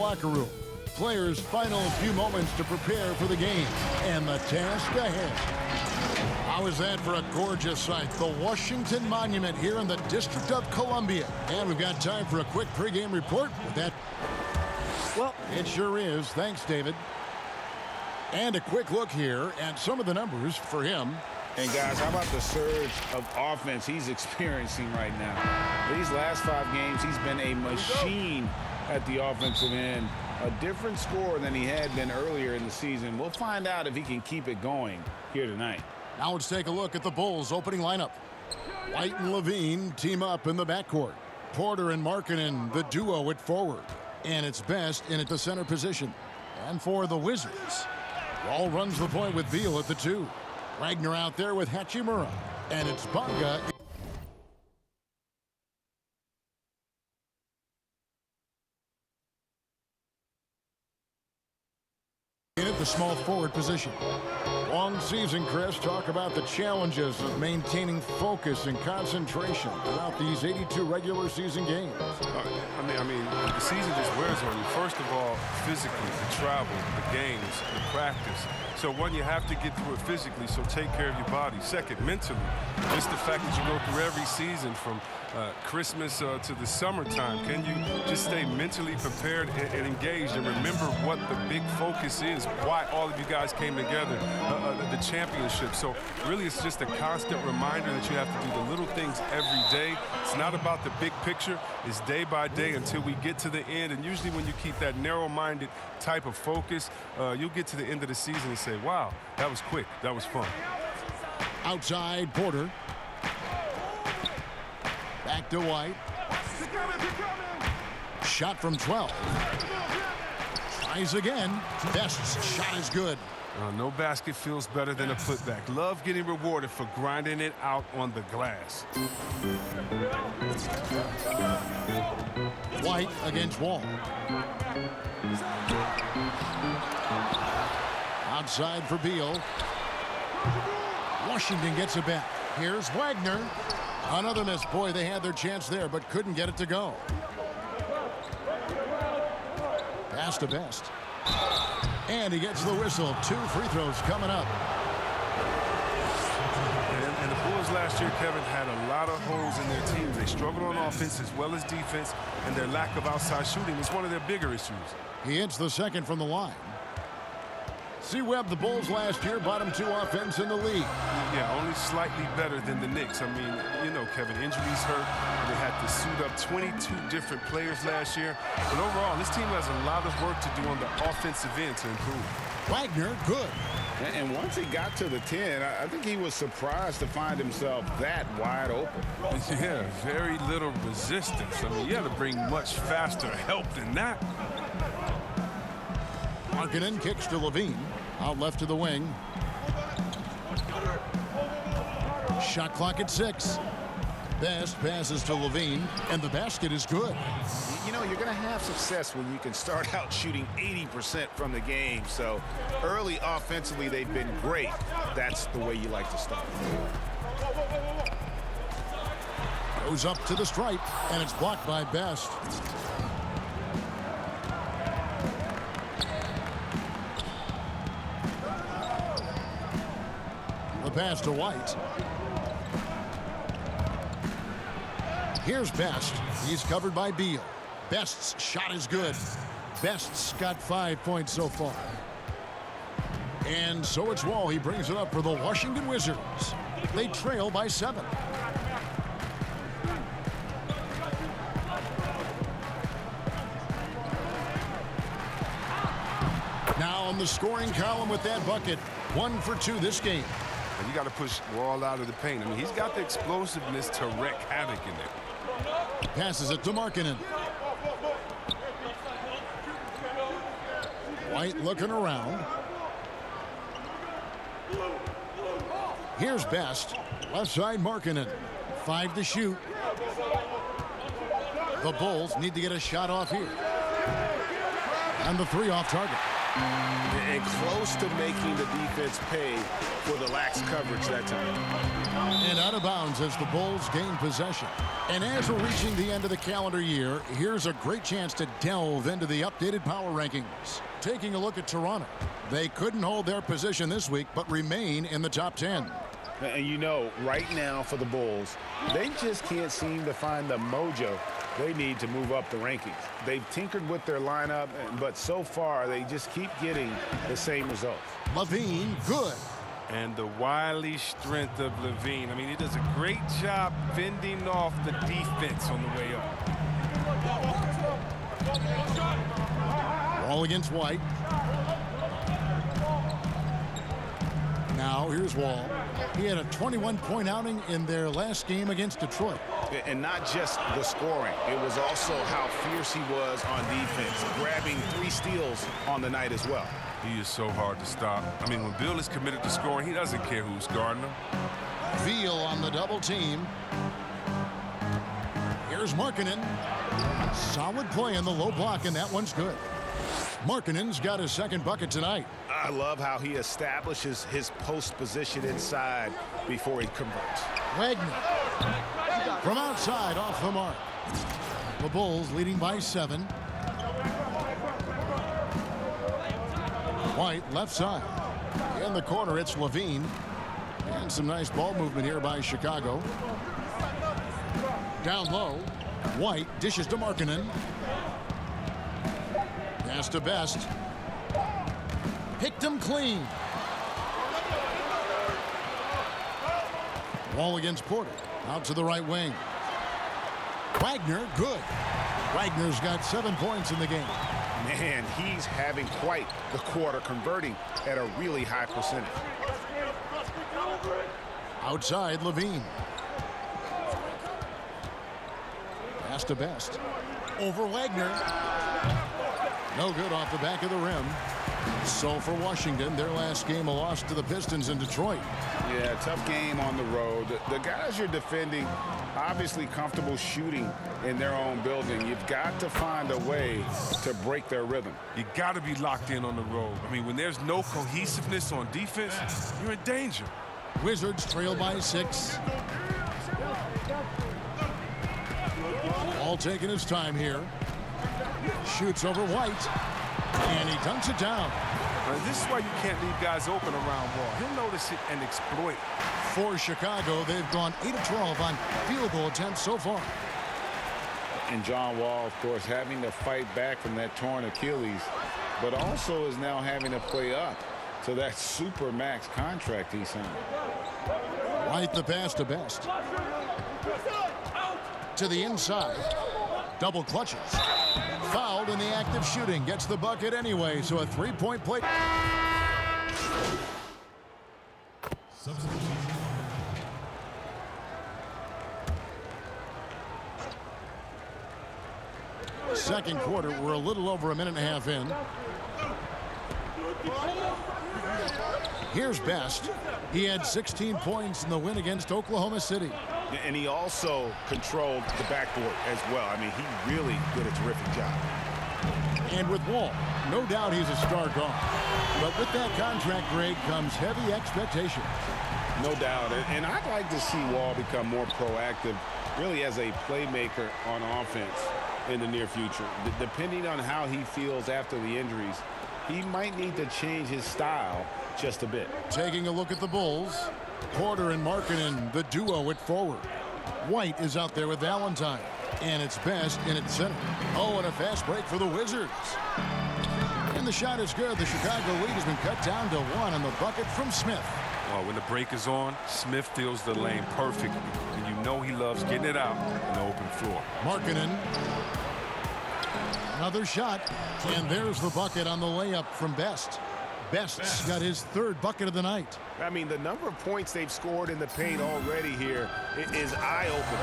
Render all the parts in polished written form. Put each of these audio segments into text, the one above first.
Locker room. Players' final few moments to prepare for the game and the task ahead. How is that for a gorgeous sight? The Washington Monument here in the District of Columbia. And we've got time for a quick pregame report with that. Well, it sure is. Thanks, David. And a quick look here at some of the numbers for him. And guys, how about the surge of offense he's experiencing right now? These last 5 games, he's been a machine at the offensive end. A different score than he had been earlier in the season. We'll find out if he can keep it going here tonight. Now let's take a look at the Bulls' opening lineup. White and Levine team up in the backcourt. Porter and Markkanen, the duo at forward. And it's Best in at the center position. And for the Wizards, Wall runs the point with Beal at the 2. Wagner out there with Hachimura. And it's Bonga in at the small forward position. Long season, Chris. Talk about the challenges of maintaining focus and concentration throughout these 82 regular season games. I mean, the season just wears on you. First of all, physically, the travel, the games, the practice. So one, you have to get through it physically, so take care of your body. Second, mentally, just the fact that you go through every season from Christmas to the summertime. Can you just stay mentally prepared and engaged and remember what the big focus is, why all of you guys came together, the championship. So really it's just a constant reminder that you have to do the little things every day. It's not about the big picture. It's day by day until we get to the end. And usually when you keep that narrow-minded type of focus, you'll get to the end of the season and say, wow, that was quick. That was fun. Outside, Porter. Back to White. Shot from 12. Tries again. Best's shot is good. No basket feels better than a putback. Love getting rewarded for grinding it out on the glass. White against Wall. Outside for Beal. Washington gets it back. Here's Wagner. Another miss. Boy, they had their chance there, but couldn't get it to go. Pass to Best. And he gets the whistle. 2 free throws coming up. And the Bulls last year, Kevin, had a lot of holes in their team. They struggled on offense as well as defense, and their lack of outside shooting is one of their bigger issues. He hits the second from the line. C-Webb, the Bulls last year, bottom 2 offense in the league. Yeah, only slightly better than the Knicks. I mean, you know, Kevin, injuries hurt. They had to suit up 22 different players last year. But overall, this team has a lot of work to do on the offensive end to improve. Wagner, good. And once he got to the 10, I think he was surprised to find himself that wide open. Yeah, very little resistance. I mean, you had to bring much faster help than that. Markkanen kicks to Levine. Out left to the wing. Shot clock at 6. Best passes to Levine, and the basket is good. You know, you're going to have success when you can start out shooting 80% from the game. So early offensively, they've been great. That's the way you like to start. Goes up to the stripe, and it's blocked by Best. The pass to White. Here's Best. He's covered by Beal. Best's shot is good. Best's got 5 points so far. And so it's Wall. He brings it up for the Washington Wizards. They trail by 7. Now on the scoring column with that bucket. 1 for 2 this game. And you got to push Wall out of the paint. I mean, he's got the explosiveness to wreak havoc in there. Passes it to Markkanen. White looking around. Here's Best. Left side Markkanen. 5 to shoot. The Bulls need to get a shot off here. And the 3 off target. And close to making the defense pay for the lax coverage that time. And out of bounds as the Bulls gain possession. And as we're reaching the end of the calendar year, here's a great chance to delve into the updated power rankings. Taking a look at Toronto. They couldn't hold their position this week, but remain in the top 10. And you know, right now for the Bulls, they just can't seem to find the mojo they need to move up the rankings. They've tinkered with their lineup, but so far they just keep getting the same results. Levine, good. And the wily strength of Levine. I mean, he does a great job fending off the defense on the way up. Wall against White. Now here's Wall. He had a 21-point outing in their last game against Detroit. And not just the scoring. It was also how fierce he was on defense, grabbing 3 steals on the night as well. He is so hard to stop. I mean, when Bill is committed to scoring, he doesn't care who's guarding him. Veal on the double team. Here's Markkanen. Solid play in the low block, and that one's good. Markkanen's got his second bucket tonight. I love how he establishes his post position inside before he converts. Wagner from outside off the mark. The Bulls leading by 7. White left side. In the corner, it's Levine. And some nice ball movement here by Chicago. Down low. White dishes to Markkanen. Pass to Best. Picked him clean. Wall against Porter. Out to the right wing. Wagner, good. Wagner's got 7 points in the game. Man, he's having quite the quarter, converting at a really high percentage. Outside, Levine. Pass to Best. Over Wagner. No good off the back of the rim. So for Washington, their last game a loss to the Pistons in Detroit. Yeah, tough game on the road. The guys you're defending, obviously comfortable shooting in their own building. You've got to find a way to break their rhythm. You got to be locked in on the road. I mean, when there's no cohesiveness on defense, you're in danger. Wizards trail by 6. All taking his time here. Shoots over White. And he dunks it down. This is why you can't leave guys open around Wall. He'll notice it and exploit. For Chicago, they've gone 8 of 12 on field goal attempts so far. And John Wall, of course, having to fight back from that torn Achilles, but also is now having to play up to that super max contract he signed. White the pass to Best. To the inside. Double clutches. Fouled in the act of shooting. Gets the bucket anyway, so a 3-point play. Second quarter, we're a little over a minute and a half in. Here's Best. He had 16 points in the win against Oklahoma City. And he also controlled the backboard as well. I mean, he really did a terrific job. And with Wall, no doubt he's a star guard. But with that contract grade comes heavy expectations. No doubt. And I'd like to see Wall become more proactive, really as a playmaker on offense in the near future. Depending on how he feels after the injuries, he might need to change his style just a bit. Taking a look at the Bulls. Porter and Markkanen, the duo at forward. White is out there with Valentine. And it's Best in at center. Oh, and a fast break for the Wizards. And the shot is good. The Chicago lead has been cut down to 1 on the bucket from Smith. Oh, when the break is on, Smith fills the lane perfectly. And you know he loves getting it out on the open floor. Markkanen. Another shot. And there's the bucket on the layup from Best. Best's got his 3rd bucket of the night. I mean, the number of points they've scored in the paint already here is eye-opening.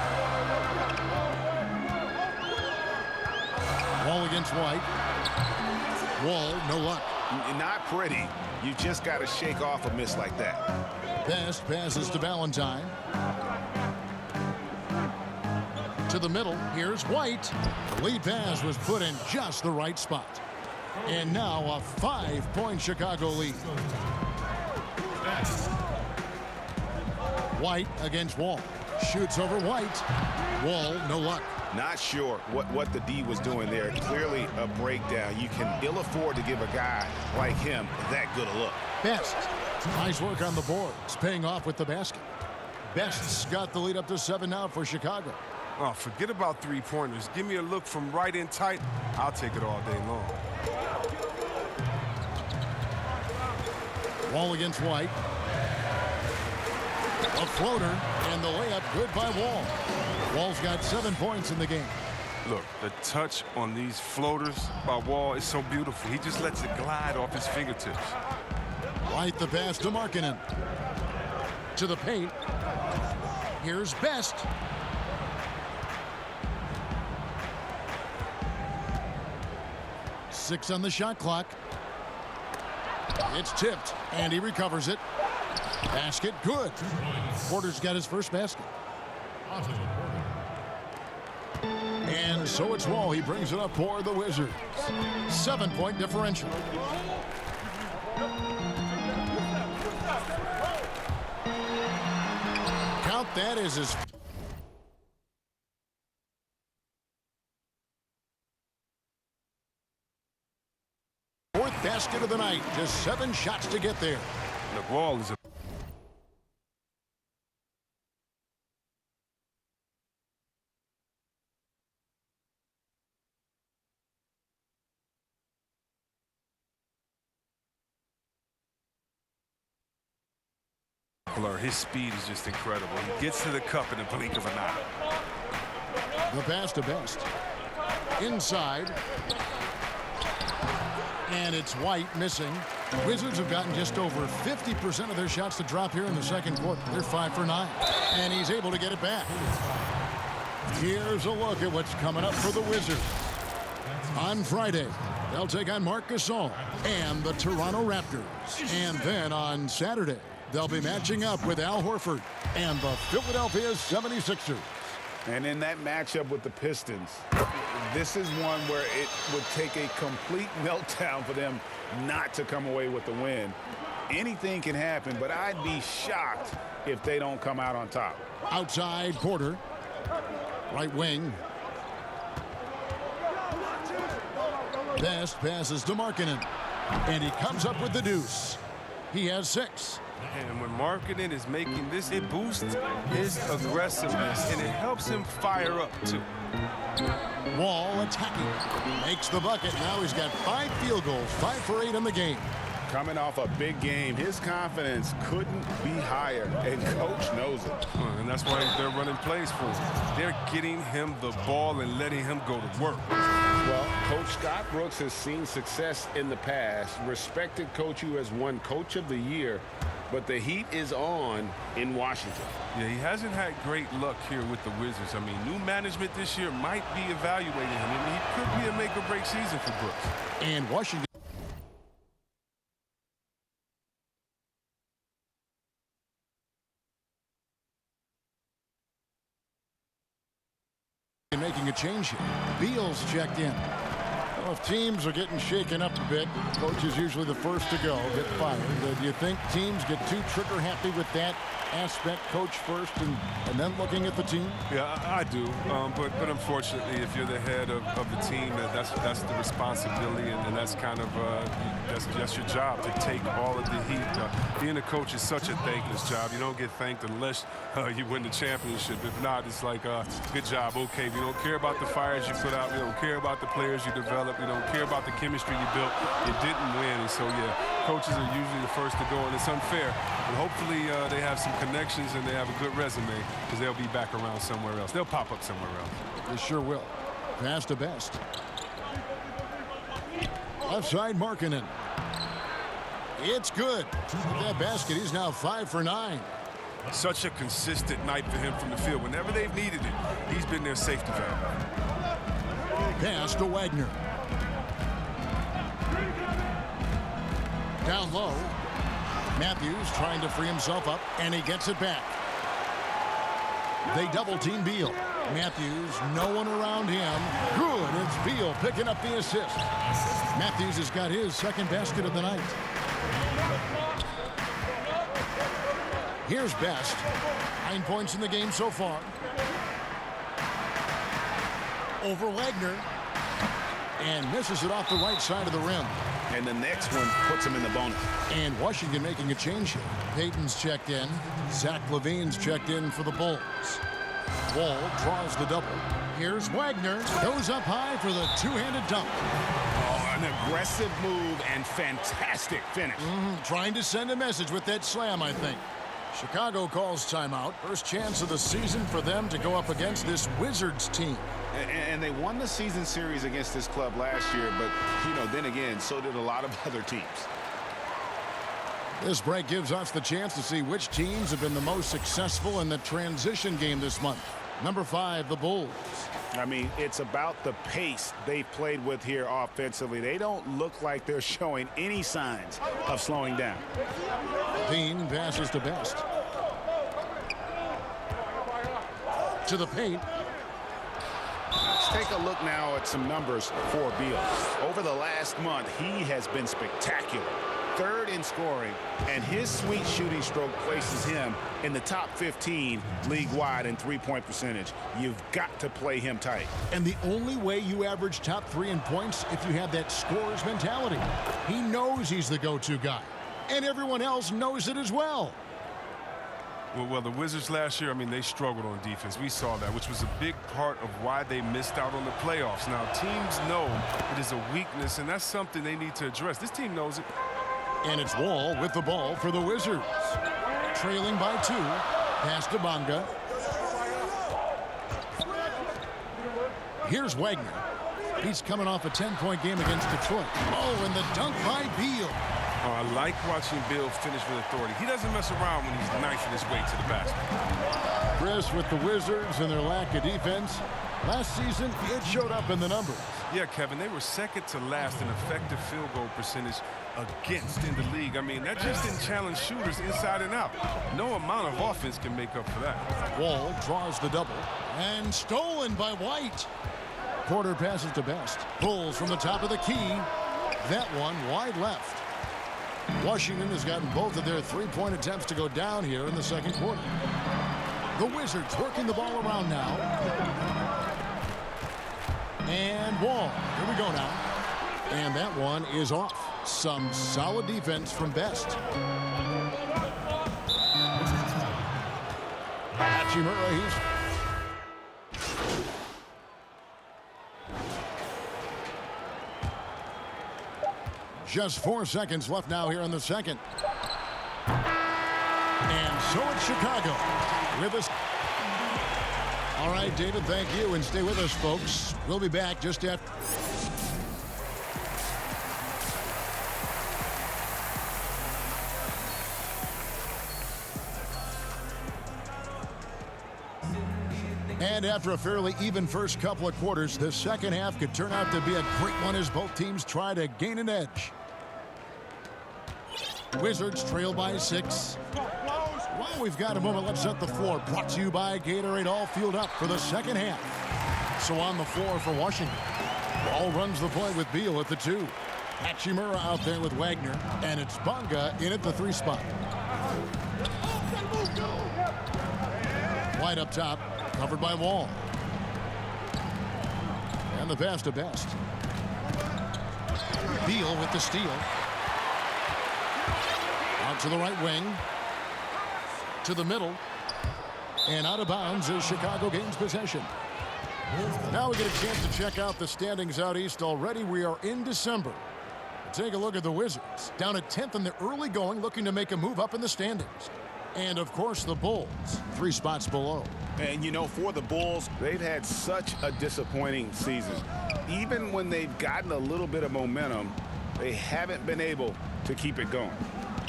Wall against White. Wall, no luck. Not pretty. You just got to shake off a miss like that. Best passes to Valentine. To the middle. Here's White. The lead pass was put in just the right spot. And now a 5-point Chicago lead. White against Wall. Shoots over White. Wall, no luck. Not sure what the D was doing there. Clearly a breakdown. You can ill afford to give a guy like him that good a look. Best. Nice work on the boards, paying off with the basket. Best's got the lead up to 7 now for Chicago. Oh, forget about three-pointers. Give me a look from right in tight. I'll take it all day long. Wall against White. A floater, and the layup good by Wall. Wall's got 7 points in the game. Look, the touch on these floaters by Wall is so beautiful. He just lets it glide off his fingertips. White the pass to Markkanen. To the paint. Here's Best. Six on the shot clock. It's tipped, and he recovers it. Basket good. Porter's got his first basket. And so it's Wall. He brings it up for the Wizards. 7-point differential. Count that as his fourth basket of the night. Just 7 shots to get there. Look, Wall is a his speed is just incredible. He gets to the cup in the blink of an eye. The pass to Best. Inside. And it's White missing. The Wizards have gotten just over 50% of their shots to drop here in the second quarter. They're 5 for 9. And he's able to get it back. Here's a look at what's coming up for the Wizards. On Friday, they'll take on Marc Gasol and the Toronto Raptors. And then on Saturday, they'll be matching up with Al Horford and the Philadelphia 76ers. And in that matchup with the Pistons, this is one where it would take a complete meltdown for them not to come away with the win. Anything can happen, but I'd be shocked if they don't come out on top. Outside Porter. Right wing. Best passes to Markkanen. And he comes up with the deuce. He has 6. And when Markkanen is making this, it boosts his aggressiveness, and it helps him fire up, too. Wall attacking. Makes the bucket. Now he's got 5 field goals, 5 for 8 in the game. Coming off a big game, his confidence couldn't be higher, and Coach knows it. And that's why they're running plays for him. They're getting him the ball and letting him go to work. Well, Coach Scott Brooks has seen success in the past, respected coach who has won Coach of the Year, but the heat is on in Washington. Yeah, he hasn't had great luck here with the Wizards. I mean, new management this year might be evaluating him. I mean, he could be a make-or-break season for Brooks. And Washington making a change here. Beal's checked in. Well, if teams are getting shaken up a bit, coach is usually the first to go, get fired. Do you think teams get too trigger happy with that aspect, coach first and then looking at the team? Yeah, I do. But unfortunately, if you're the head of the team, that's the responsibility, and that's kind of that's your job to take all of the heat. Being a coach is such a thankless job. You don't get thanked unless you win the championship. If not, it's like, good job, okay. We don't care about the fires you put out. We don't care about the players you develop. We don't care about the chemistry you built. You didn't win, and so, yeah, coaches are usually the first to go, and it's unfair. But hopefully they have some connections and they have a good resume, because they'll be back around somewhere else. They'll pop up somewhere else. They sure will. Pass to Best. Left side, Markkanen. It's good. With that basket, he's now 5 for 9. Such a consistent night for him from the field. Whenever they've needed it, he's been their safety valve. Pass to Wagner. Down low. Matthews trying to free himself up, and he gets it back. They double-team Beal. Matthews, no one around him. Good, it's Beal picking up the assist. Matthews has got his second basket of the night. Here's Best. 9 points in the game so far. Over Wagner. And misses it off the right side of the rim. And the next one puts him in the bonus. And Washington making a change here. Payton's checked in. Zach LaVine's checked in for the Bulls. Wall draws the double. Here's Wagner. Goes up high for the two-handed dunk. Oh, an aggressive move and fantastic finish. Trying to send a message with that slam, I think. Chicago calls timeout. First chance of the season for them to go up against this Wizards team. And they won the season series against this club last year, but, you know, then again, so did a lot of other teams. This break gives us the chance to see which teams have been the most successful in the transition game this month. Number 5, the Bulls. I mean, it's about the pace they've played with here offensively. They don't look like they're showing any signs of slowing down. Dean passes to Best. To the paint. Let's take a look now at some numbers for Beal. Over the last month, he has been spectacular. 3rd in scoring, and his sweet shooting stroke places him in the top 15 league-wide in three-point percentage. You've got to play him tight. And the only way you average top 3 in points if you have that scorer's mentality. He knows he's the go-to guy, and everyone else knows it as well. Well, the Wizards last year, I mean, they struggled on defense. We saw that, which was a big part of why they missed out on the playoffs. Now, teams know it is a weakness, and that's something they need to address. This team knows it. And it's Wall with the ball for the Wizards. Trailing by 2. Pass to Bonga. Here's Wagner. He's coming off a 10-point game against Detroit. Oh, and the dunk by Beal. I like watching Beal finish with authority. He doesn't mess around when he's knifing his way to the basket. Chris, with the Wizards and their lack of defense, last season it showed up in the numbers. Yeah, Kevin, they were second to last in effective field goal percentage against in the league. I mean, that just didn't challenge shooters inside and out. No amount of offense can make up for that. Wall draws the double. And stolen by White. Porter passes to Best. Pulls from the top of the key. That one wide left. Washington has gotten both of their three-point attempts to go down here in the second quarter. The Wizards working the ball around now. And Wall. Here we go now. And that one is off. Some solid defense from Best. Hachimura, he's... Just 4 seconds left now here in the second. And so it's Chicago with us. All right, David, thank you. And stay with us, folks. We'll be back just after. And after a fairly even first couple of quarters, the second half could turn out to be a great one as both teams try to gain an edge. Wizards trail by 6. While we've got a moment, let's set the floor. Brought to you by Gatorade, all fueled up for the second half. So on the floor for Washington. Ball runs the play with Beal at the 2. Hachimura out there with Wagner. And it's Bonga in at the 3 spot. White up top. Covered by Wall. And the pass to Best. Beal with the steal. Out to the right wing. To the middle. And out of bounds as Chicago gains possession. Now we get a chance to check out the standings out east. Already we are in December. Take a look at the Wizards. Down at 10th in the early going, looking to make a move up in the standings. And, of course, the Bulls, 3 spots below. And, you know, for the Bulls, they've had such a disappointing season. Even when they've gotten a little bit of momentum, they haven't been able to keep it going.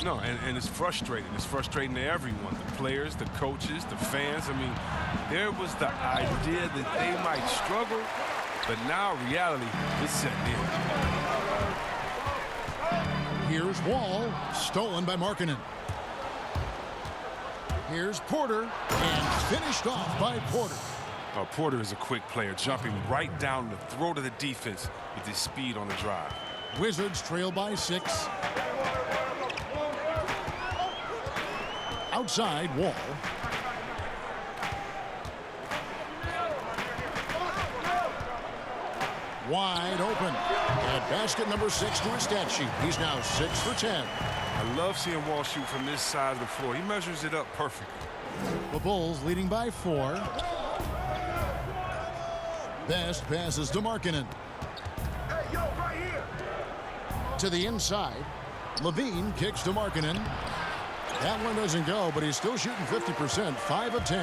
No, and it's frustrating. It's frustrating to everyone, the players, the coaches, the fans. I mean, there was the idea that they might struggle, but now reality is setting in. Here's Wall, stolen by Markkanen. Here's Porter, and finished off by Porter. Porter is a quick player, jumping right down the throat of the defense with his speed on the drive. Wizards trail by 6. Outside, Wall. Wide open. And basket number 6 to his stat sheet. He's now 6 for 10. I love seeing Wall shoot from this side of the floor. He measures it up perfectly. The Bulls leading by 4. Best passes to Markkanen. Hey, yo, right here. To the inside. Levine kicks to Markkanen. That one doesn't go, but he's still shooting 50%, 5 of 10.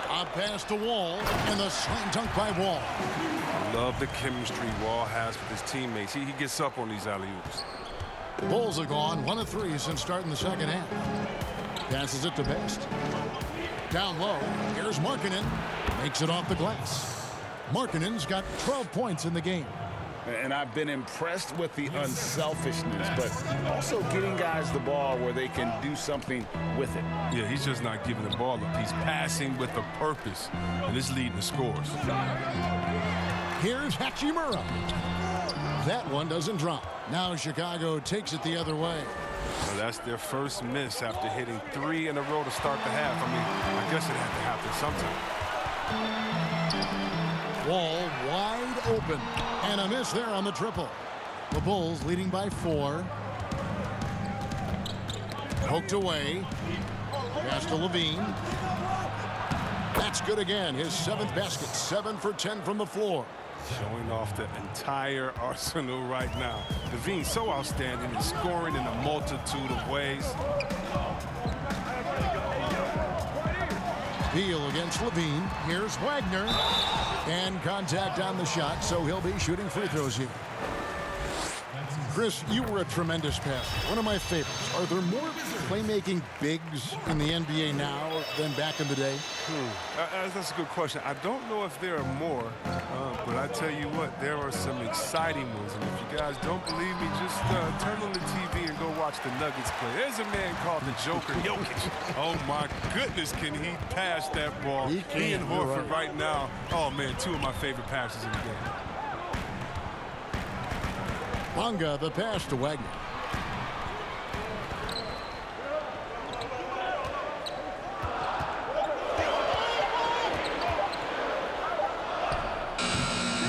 A pass to Wall, and the slam dunk by Wall. I love the chemistry Wall has with his teammates. He gets up on these alley-oops. Bulls have gone 1 of 3 since starting the second half. Passes it to Best. Down low, here's Markkanen. Makes it off the glass. Markkanen's got 12 points in the game. And I've been impressed with the unselfishness, but also getting guys the ball where they can do something with it. Yeah, he's just not giving the ball up. He's passing with a purpose, and it's leading to scores. Here's Hachimura. That one doesn't drop. Now Chicago takes it the other way. Well, that's their first miss after hitting 3 in a row to start the half. I mean, I guess it had to happen sometime. Wall wide open. And a miss there on the triple. The Bulls leading by 4. Poked away. Pass to Levine. That's good again. His 7th basket. 7 for 10 from the floor. Showing off the entire arsenal right now. Levine so outstanding in scoring in a multitude of ways. Beal against Levine. Here's Wagner. And contact on the shot, so he'll be shooting free throws here. Chris, you were a tremendous passer. One of my favorites. Are there more playmaking bigs in the NBA now than back in the day? That's a good question. I don't know if there are more, but I tell you what, there are some exciting ones. And if you guys don't believe me, just turn on the TV and go watch the Nuggets play. There's a man called the Joker, Jokic. Oh, my goodness, can he pass that ball? He and Horford right now, oh, man, 2 of my favorite passes in the game. Bonga the pass to Wagner.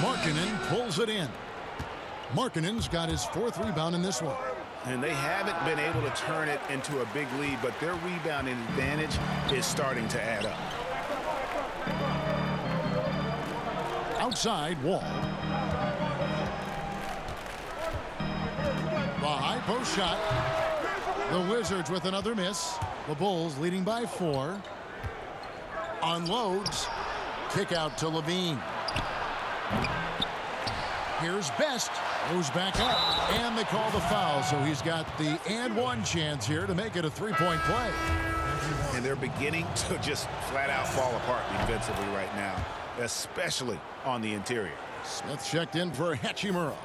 Markkanen pulls it in. Markkanen's got his 4th rebound in this one. And they haven't been able to turn it into a big lead, but their rebounding advantage is starting to add up. Outside, Wall. The high post shot. The Wizards with another miss. The Bulls leading by 4. Unloads. Kick out to Levine. Here's Best. Goes back up. And they call the foul. So he's got the and one chance here to make it a 3-point play. And they're beginning to just flat out fall apart defensively right now, especially on the interior. Smith checked in for Hachimura.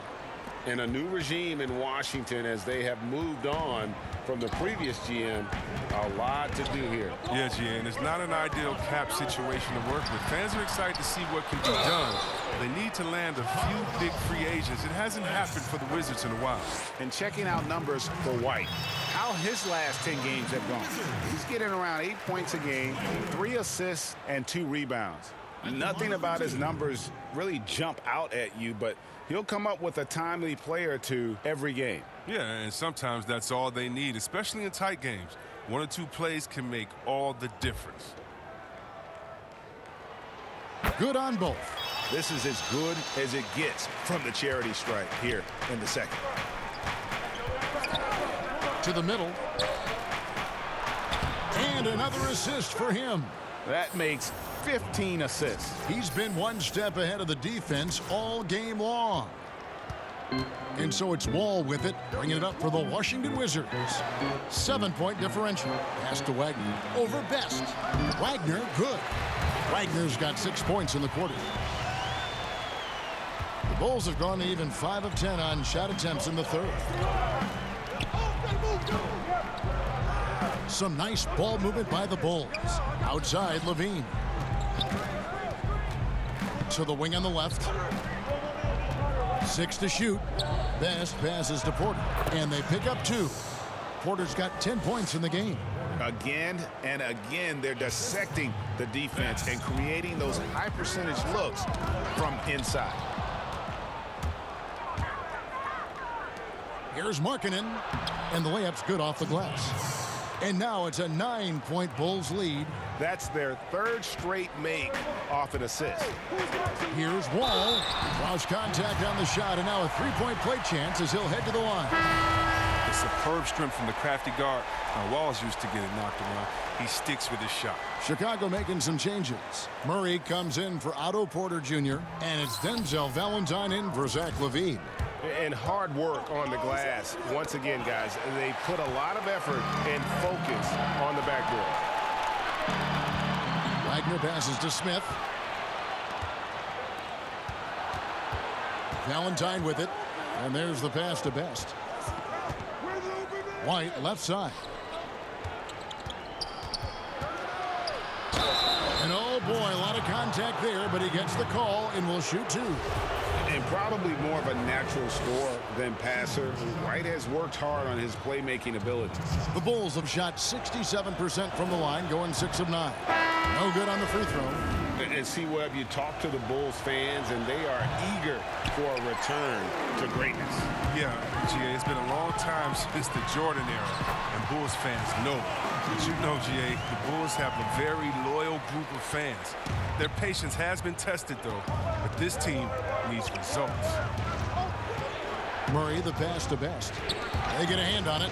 And a new regime in Washington as they have moved on from the previous GM. A lot to do here. Yeah, GM, it's not an ideal cap situation to work with. Fans are excited to see what can be done. They need to land a few big free agents. It hasn't happened for the Wizards in a while. And checking out numbers for White, how his last 10 games have gone. He's getting around 8 points a game, 3 assists, and 2 rebounds. Nothing about his numbers really jump out at you, but he'll come up with a timely play or 2 every game. Yeah, and sometimes that's all they need, especially in tight games. 1 or 2 plays can make all the difference. Good on both. This is as good as it gets from the charity stripe here in the second. To the middle. And another assist for him. That makes 15 assists. He's been 1 step ahead of the defense all game long. And so it's Wall with it, bringing it up for the Washington Wizards. 7-point differential. Pass to Wagner. Over Best. Wagner, good. Wagner's got 6 points in the quarter. The Bulls have gone to even 5 of 10 on shot attempts in the 3rd. Some nice ball movement by the Bulls. Outside, Levine. To the wing on the left. 6 to shoot. Best passes to Porter. And they pick up 2. Porter's got 10 points in the game. Again and again, they're dissecting the defense and creating those high percentage looks from inside. Here's Markkanen, and the layup's good off the glass. And now it's a 9-point Bulls lead. That's their 3rd straight make off an assist. Here's Wall. Draws contact on the shot, and now a 3-point play chance as he'll head to the line. A superb strength from the crafty guard. Now, Wall's used to getting knocked around. He sticks with his shot. Chicago making some changes. Murray comes in for Otto Porter Jr., and it's Denzel Valentine in for Zach LaVine. And hard work on the glass. Once again, guys, they put a lot of effort and focus on the backboard. Wagner passes to Smith. Valentine with it. And there's the pass to Best. White left side. And oh boy, a lot of contact there, but he gets the call and will shoot 2. And probably more of a natural scorer than passer. White has worked hard on his playmaking ability. The Bulls have shot 67% from the line, going 6 of 9. No good on the free throw. And see, Webb, you talk to the Bulls fans, and they are eager for a return to greatness. Yeah, GA, it's been a long time since the Jordan era, and Bulls fans know. But you know, GA, the Bulls have a very loyal group of fans. Their patience has been tested, though, but this team needs results. Murray, the pass to Best. They get a hand on it.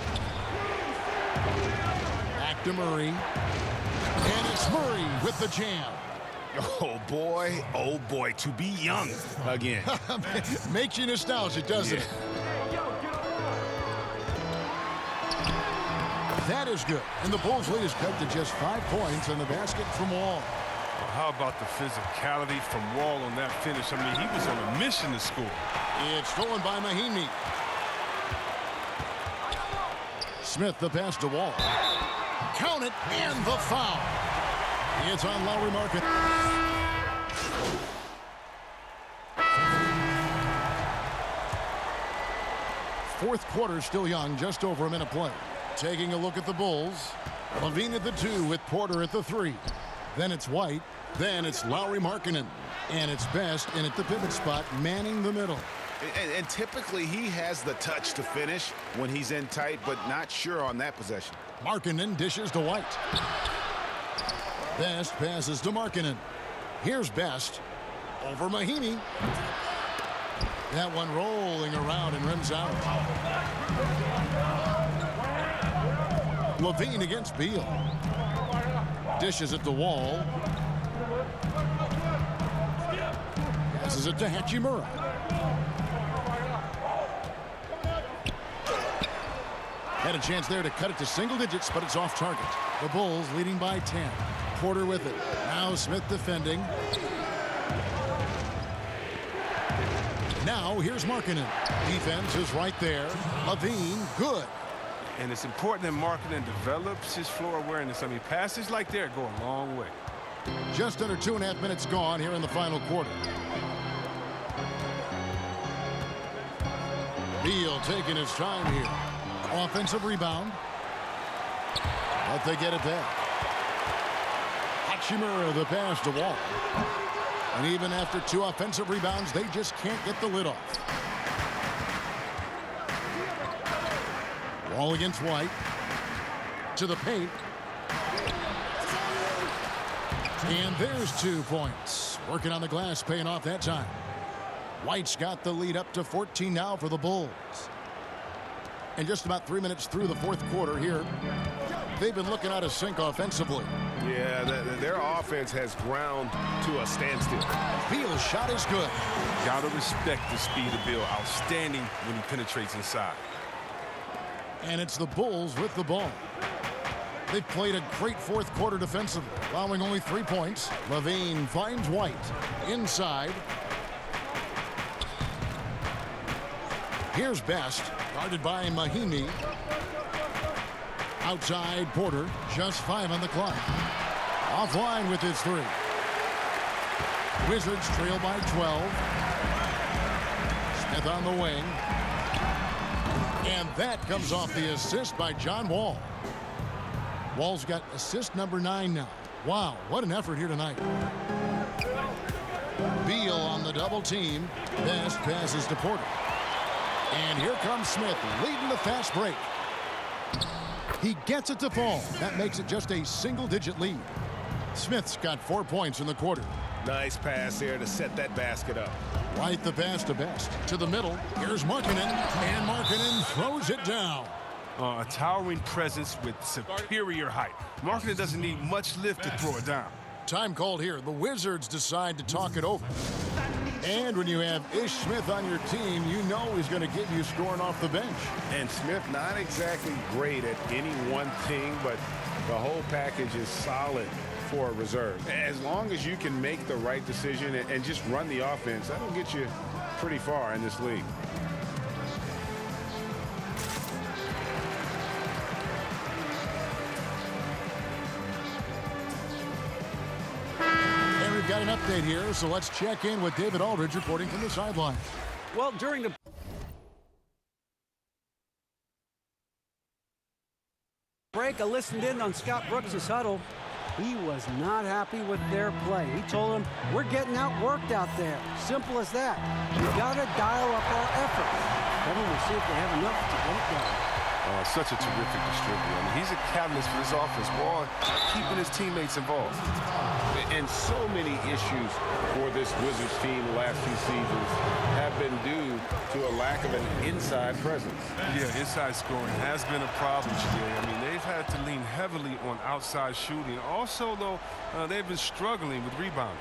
Back to Murray. And it's Murray with the jam. Oh boy, to be young again. Makes you nostalgic, doesn't it? That is good. And the Bulls lead is cut to just 5 points on the basket from Wall. Well, how about the physicality from Wall on that finish? I mean, he was on a mission to score. It's stolen by Mahinmi. Smith, the pass to Wall. Count it, and the foul. It's on Lauri Markkanen. Fourth quarter still young, just over a minute play. Taking a look at the Bulls. LaVine at the 2 with Porter at the 3. Then it's White. Then it's Lauri Markkanen. And it's Best in at the pivot spot, manning the middle. And typically he has the touch to finish when he's in tight, but not sure on that possession. Markkanen dishes to White. Best passes to Markkanen. Here's Best. Over Mahinmi. That one rolling around and rims out. LaVine against Beal. Dishes it to Wall. Passes it to Hachimura. Had a chance there to cut it to single digits, but it's off target. The Bulls leading by 10. Porter with it. Now Smith defending. Now here's Markkanen. Defense is right there. LaVine, good. And it's important that Markkanen develops his floor awareness. I mean, passes like that go a long way. Just under 2.5 minutes gone here in the final quarter. Beal taking his time here. Offensive rebound. But they get it back. Hachimura, the pass to Wall. And even after 2 offensive rebounds, they just can't get the lid off. Wall against White. To the paint. And there's 2 points. Working on the glass, paying off that time. White's got the lead up to 14 now for the Bulls. And just about 3 minutes through the fourth quarter here, they've been looking out of sync offensively. Yeah, their offense has ground to a standstill. Beal's shot is good. Gotta respect the speed of Beal. Outstanding when he penetrates inside. And it's the Bulls with the ball. They've played a great fourth quarter defensively, allowing only 3 points. LaVine finds White inside. Here's Best, guarded by Mahinmi. Outside Porter, just 5 on the clock. Offline with his 3. Wizards trail by 12. Smith on the wing. And that comes off the assist by John Wall. Wall's got assist number 9 now. Wow, what an effort here tonight. Beal on the double team. Best passes to Porter. And here comes Smith leading the fast break. He gets it to fall. That makes it just a single-digit lead. Smith's got 4 points in the quarter. Nice pass there to set that basket up. Right the pass to Best. To the middle. Here's Markkanen. And Markkanen throws it down. A towering presence with superior height. Markkanen doesn't need much lift to throw it down. Time called here. The Wizards decide to talk it over. And when you have Ish Smith on your team, you know he's going to get you scoring off the bench. And Smith not exactly great at any one thing, but the whole package is solid for a reserve. As long as you can make the right decision and just run the offense, that'll get you pretty far in this league. We've got an update here, so let's check in with David Aldridge reporting from the sideline. Well, during the break, I listened in on Scott Brooks' huddle. He was not happy with their play. He told them, we're getting outworked out there. Simple as that. We got to dial up our effort. Then we'll see if they have enough to get it done. Such a terrific distributor. I mean, he's a catalyst for this offense, ball, keeping his teammates involved. And so many issues for this Wizards team the last few seasons have been due to a lack of an inside presence. Yeah, inside scoring has been a problem today. I mean, they've had to lean heavily on outside shooting. Also, though, they've been struggling with rebounding.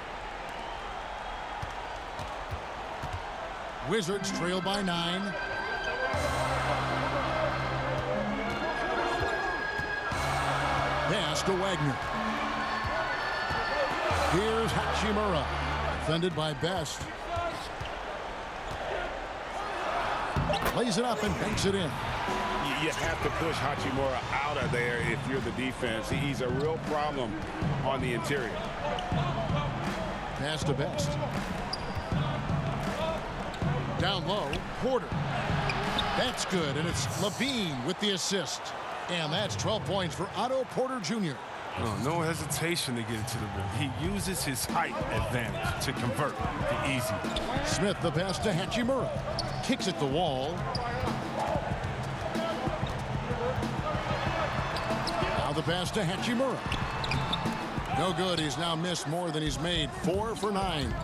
Wizards trail by 9. Pass to Wagner. Here's Hachimura, defended by Best. Lays it up and banks it in. You have to push Hachimura out of there if you're the defense. He's a real problem on the interior. Pass to Best. Down low, Porter. That's good, and it's Levine with the assist. And that's 12 points for Otto Porter Jr. Oh, no hesitation to get it to the rim. He uses his height advantage to convert the easy. Smith the pass to Hachimura. Kicks at the wall. Now the pass to Hachimura. No good. He's now missed more than he's made. 4 for 9.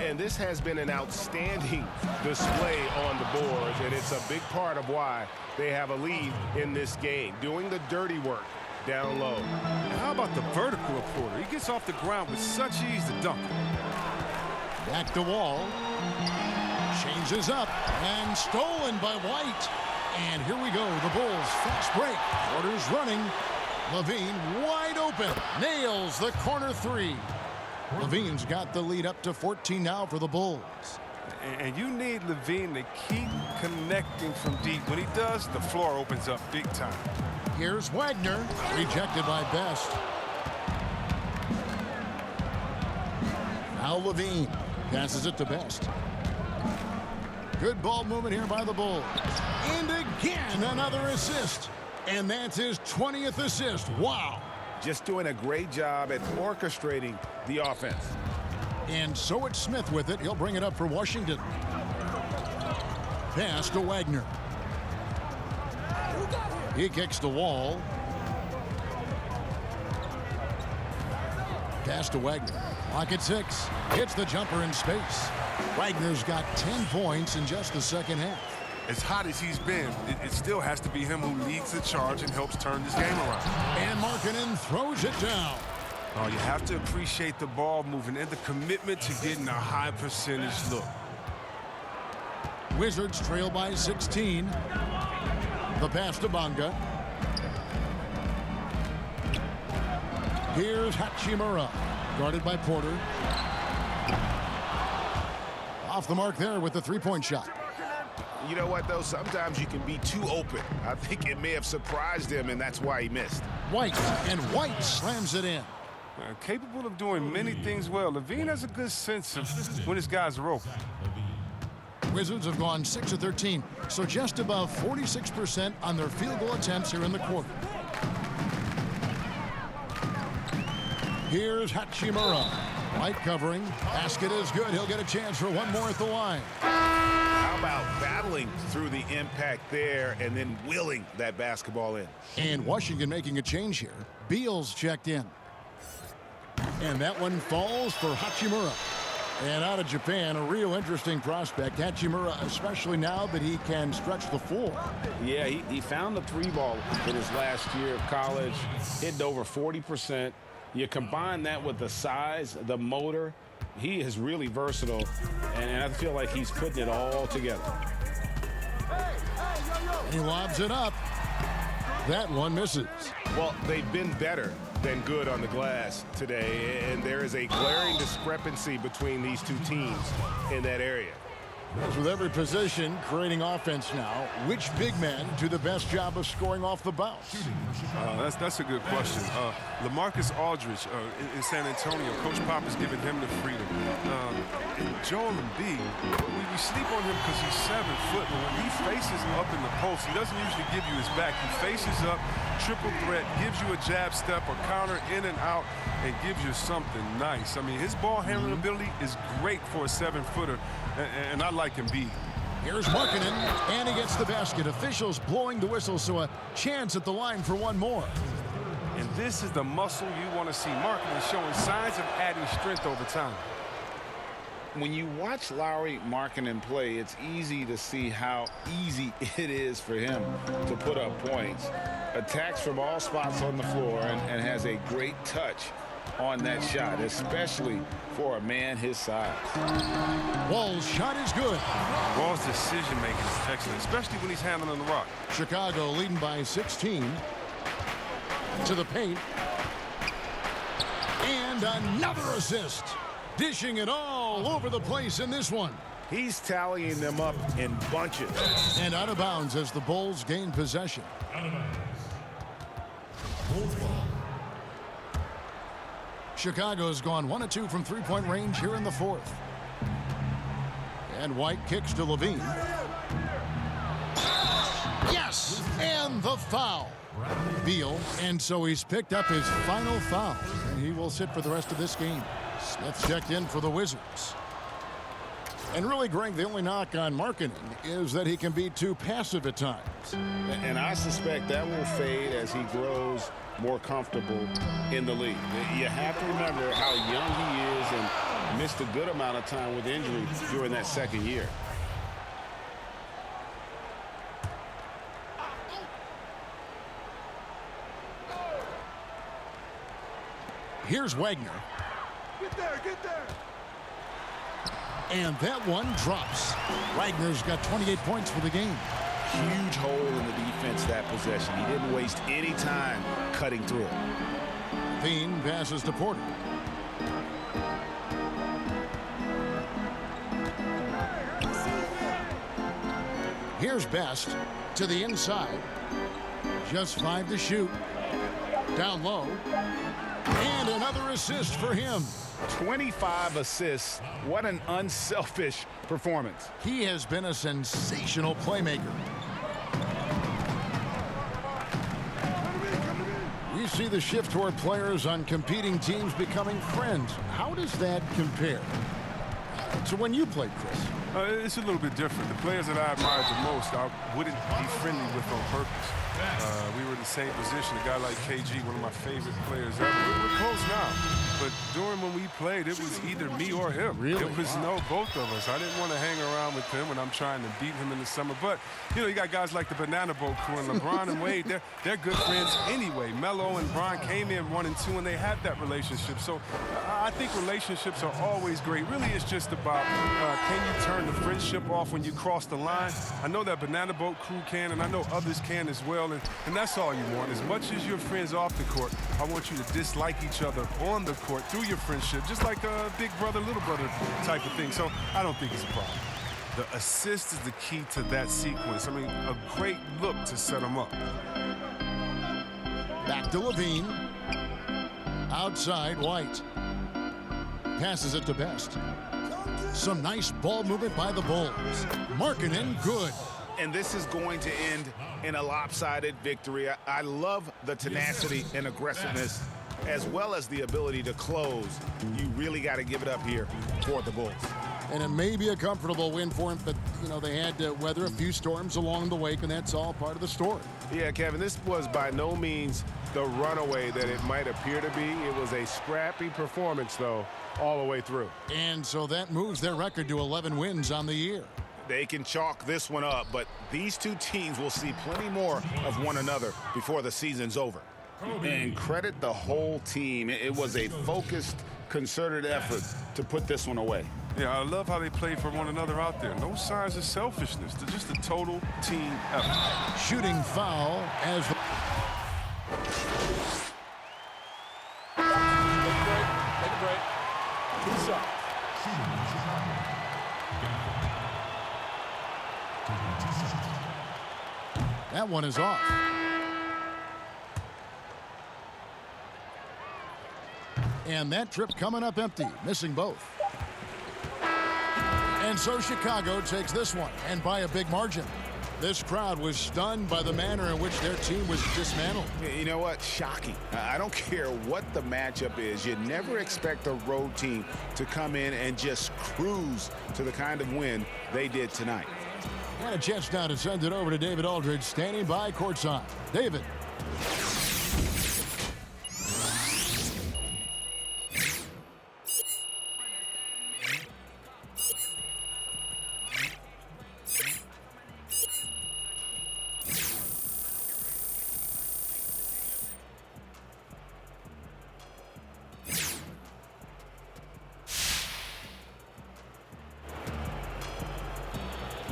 And this has been an outstanding display on the boards, and it's a big part of why they have a lead in this game, doing the dirty work down low. How about the vertical of Porter? He gets off the ground with such ease to dunk. Back to Wall. Changes up and stolen by White. And here we go. The Bulls fast break. Porter's running. Levine wide open. Nails the corner 3. Levine's got the lead up to 14 now for the Bulls. And you need Levine to keep connecting from deep. When he does, the floor opens up big time. Here's Wagner, rejected by Best. Now Levine passes it to Best. Good ball movement here by the Bulls. And again, another assist. And that's his 20th assist. Wow. Just doing a great job at orchestrating the offense. And so it's Smith with it. He'll bring it up for Washington. Pass to Wagner. He kicks the wall. Pass to Wagner. Clock at 6. Hits the jumper in space. Wagner's got 10 points in just the second half. As hot as he's been, it still has to be him who leads the charge and helps turn this game around. And Markkanen throws it down. Oh, you have to appreciate the ball moving and the commitment to getting a high percentage look. Wizards trail by 16. The pass to Bonga. Here's Hachimura, guarded by Porter. Off the mark there with the three-point shot. You know what, though? Sometimes you can be too open. I think it may have surprised him, and that's why he missed. White, and White slams it in. Capable of doing many things well. Levine has a good sense of when his guys are open. Wizards have gone 6 of 13, so just above 46% on their field goal attempts here in the quarter. Here's Hachimura. White covering. Basket is good. He'll get a chance for one more at the line. How about battling through the impact there and then willing that basketball in? And Washington making a change here. Beal's checked in. And that one falls for Hachimura. And out of Japan, a real interesting prospect. Hachimura, especially now that he can stretch the floor. Yeah, he found the three ball in his last year of college, hitting over 40%. You combine that with the size, the motor, he is really versatile, and I feel like he's putting it all together. And he lobs it up. That one misses. Well, they've been better than good on the glass today, and there is a glaring discrepancy between these two teams in that area. As with every position creating offense now, which big man do the best job of scoring off the bounce? That's a good question. LaMarcus Aldridge in San Antonio, Coach Pop is giving him the freedom. And Joel Embiid, we sleep on him because he's 7 foot, but when he faces up in the post, he doesn't usually give you his back. He faces up, triple threat, gives you a jab step, a counter in and out, and gives you something nice. I mean, his ball handling ability is great for a 7-footer, and I like Embiid. Here's Markkanen, and he gets the basket. Officials blowing the whistle, so a chance at the line for one more. And this is the muscle you want to see. Markkanen showing signs of adding strength over time. When you watch Lauri Markkanen play, it's easy to see how easy it is for him to put up points. Attacks from all spots on the floor and has a great touch on that shot, especially for a man his size. Wall's shot is good. Wall's decision-making is excellent, especially when he's handling the rock. Chicago leading by 16. To the paint. And another assist. Dishing it all over the place in this one. He's tallying them up in bunches. And out of bounds as the Bulls gain possession. Chicago's gone 1 of 2 from three-point range here in the fourth. And White kicks to Levine. Yes! And the foul. Beal, and so he's picked up his final foul. And he will sit for the rest of this game. Smith checked in for the Wizards. And really, Greg, the only knock on Markkanen is that he can be too passive at times. And I suspect that will fade as he grows more comfortable in the league. You have to remember how young he is and missed a good amount of time with injury during that second year. Here's Wagner. Get there, get there. And that one drops. Wagner's got 28 points for the game. Huge hole in the defense that possession. He didn't waste any time cutting through it. Veen passes to Porter. Here's Best to the inside. Just 5 to shoot. Down low. And another assist for him. 25 assists. What an unselfish performance. He has been a sensational playmaker. We see the shift toward players on competing teams becoming friends. How does that compare to when you played, Chris? It's a little bit different. The players that I admired the most, I wouldn't be friendly with on purpose. We were in the same position. A guy like KG, one of my favorite players ever. We're close now. But during when we played, it was either me or him. Really? It was both of us. I didn't want to hang around with him when I'm trying to beat him in the summer. But, you know, you got guys like the Banana Boat crew and LeBron and Wade. They're good friends anyway. Melo and Bron came in 1 and 2, and they had that relationship. So I think relationships are always great. Really, it's just about can you turn the friendship off when you cross the line? I know that Banana Boat crew can, and I know others can as well. And that's all you want. As much as you're friends off the court, I want you to dislike each other on the court through your friendship, just like a big brother, little brother type of thing. So I don't think it's a problem. The assist is the key to that sequence. I mean, a great look to set them up. Back to Levine. Outside, White. Passes it to Best. Some nice ball movement by the Bulls. Markkanen, good. And this is going to end in a lopsided victory. I love the tenacity and aggressiveness, as well as the ability to close. You really got to give it up here for the Bulls. And it may be a comfortable win for him, but, you know, they had to weather a few storms along the way, and that's all part of the story. Yeah, Kevin, this was by no means the runaway that it might appear to be. It was a scrappy performance, though, all the way through. And so that moves their record to 11 wins on the year. They can chalk this one up, but these two teams will see plenty more of one another before the season's over. And credit the whole team. It was a focused, concerted effort to put this one away. Yeah, I love how they play for one another out there. No signs of selfishness. They're just a total team effort. Shooting foul as... Take a break. Two shots. That one is off. And that trip coming up empty, missing both. And so Chicago takes this one, and by a big margin. This crowd was stunned by the manner in which their team was dismantled. You know what? Shocking. I don't care what the matchup is. You never expect a road team to come in and just cruise to the kind of win they did tonight. And a chance now to send it over to David Aldridge, standing by courtside. David.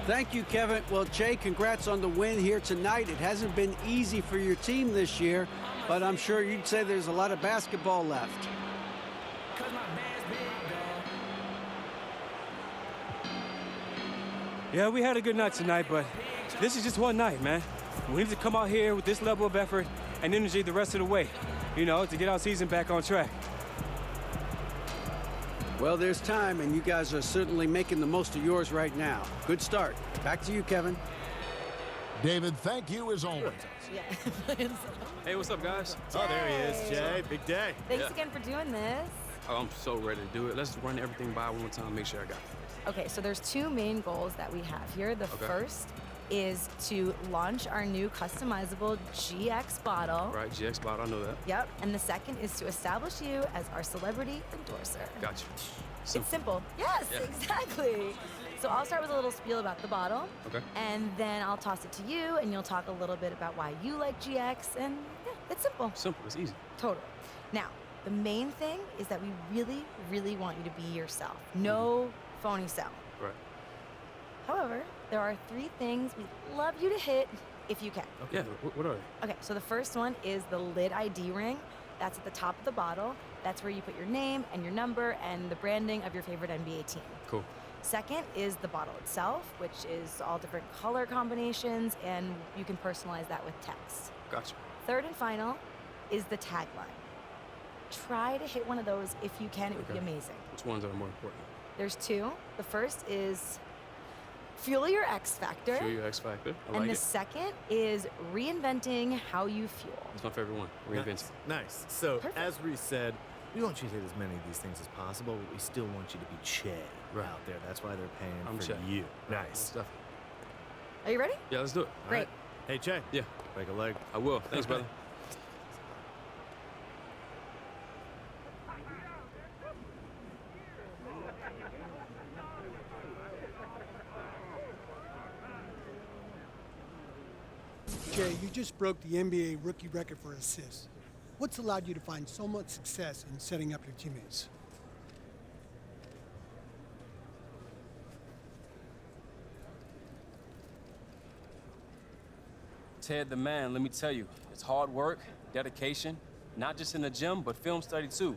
Thank you, Kevin. Well, Jay, congrats on the win here tonight. It hasn't been easy for your team this year, but I'm sure you'd say there's a lot of basketball left. Yeah, we had a good night tonight, but this is just one night, man. We need to come out here with this level of effort and energy the rest of the way, you know, to get our season back on track. Well, there's time, and you guys are certainly making the most of yours right now. Good start. Back to you, Kevin. David, thank you as always. Yeah. Hey, what's up, guys? Oh, there he is, Jay. Big day. Thanks again for doing this. Oh, I'm so ready to do it. Let's run everything by one more time, make sure I got it. Okay, so there's two main goals that we have here. The first is to launch our new customizable GX bottle. Right, GX bottle, I know that. Yep, and the second is to establish you as our celebrity endorser. Got you. It's simple. Yes, exactly. So I'll start with a little spiel about the bottle. Okay. And then I'll toss it to you, and you'll talk a little bit about why you like GX, and yeah, it's simple. Simple, it's easy. Totally. Now, the main thing is that we really, really want you to be yourself. No phony self. Right. However, there are 3 things we'd love you to hit if you can. Okay. Yeah, what are they? Okay, so the first one is the lid ID ring. That's at the top of the bottle. That's where you put your name and your number and the branding of your favorite NBA team. Cool. Second is the bottle itself, which is all different color combinations, and you can personalize that with text. Gotcha. Third and final is the tagline. Try to hit one of those if you can. It would be amazing. Which ones are more important? There's 2. The first is Fuel Your X Factor. Fuel Your X Factor. I And like the it. second is Reinventing How You Fuel. It's my favorite one. Reinventing. Nice. So, Perfect. as Reese said, we want you to hit as many of these things as possible, but we still want you to be Che out there. That's why they're paying I'm for Che. you. Most Nice. definitely. Are you ready? Yeah, let's do it. All Great. right. Hey, Che. Yeah, Break a leg. I will. Thanks, brother. Jay, you just broke the NBA rookie record for assists. What's allowed you to find so much success in setting up your teammates? Ted the man, let me tell you, it's hard work, dedication, not just in the gym, but film study too.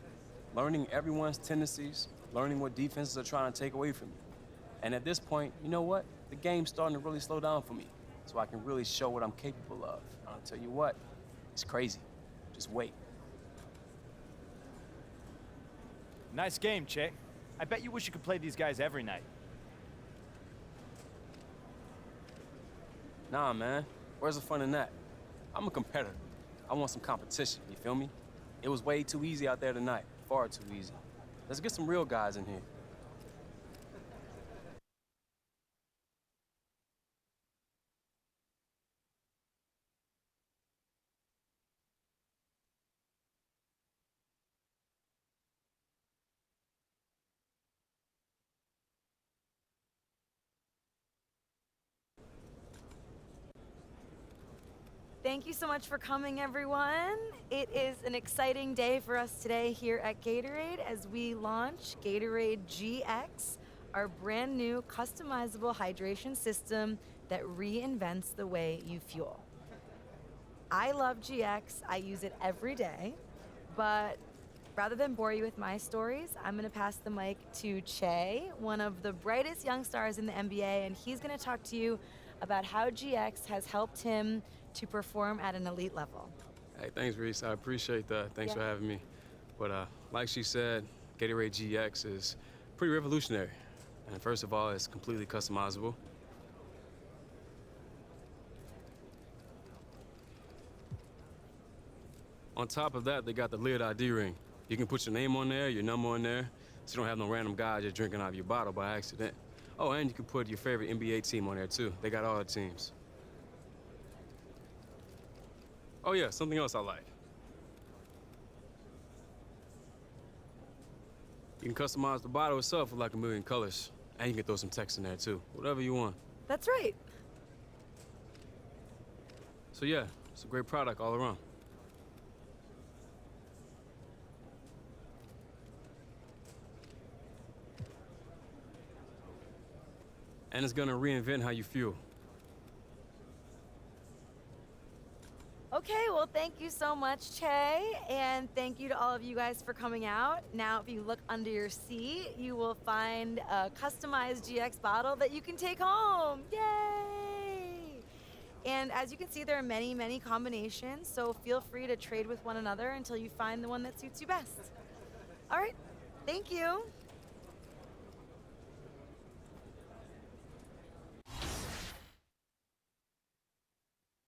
Learning everyone's tendencies, learning what defenses are trying to take away from you. And at this point, you know what? The game's starting to really slow down for me, so I can really show what I'm capable of. I'll tell you what, it's crazy. Just wait. Nice game, Che. I bet you wish you could play these guys every night. Nah, man. Where's the fun in that? I'm a competitor. I want some competition, you feel me? It was way too easy out there tonight. Far too easy. Let's get some real guys in here. Thank you so much for coming, everyone. It is an exciting day for us today here at Gatorade as we launch Gatorade GX, our brand new customizable hydration system that reinvents the way you fuel. I love GX. I use it every day, but rather than bore you with my stories, I'm going to pass the mic to Che, one of the brightest young stars in the NBA, and he's going to talk to you about how GX has helped him to perform at an elite level. Hey, thanks, Reese. I appreciate that. Thanks for having me. But like she said, Gatorade GX is pretty revolutionary. And first of all, it's completely customizable. On top of that, they got the lid ID ring. You can put your name on there, your number on there, so you don't have no random guy just drinking out of your bottle by accident. Oh, and you can put your favorite NBA team on there, too. They got all the teams. Oh, yeah, something else I like. You can customize the bottle itself with like 1,000,000 colors. And you can throw some text in there, too. Whatever you want. That's right. So, yeah, it's a great product all around. And it's gonna reinvent how you fuel. Okay, well, thank you so much, Che, and thank you to all of you guys for coming out. Now, if you look under your seat, you will find a customized GX bottle that you can take home. Yay! And as you can see, there are many, many combinations, so feel free to trade with one another until you find the one that suits you best. All right, thank you.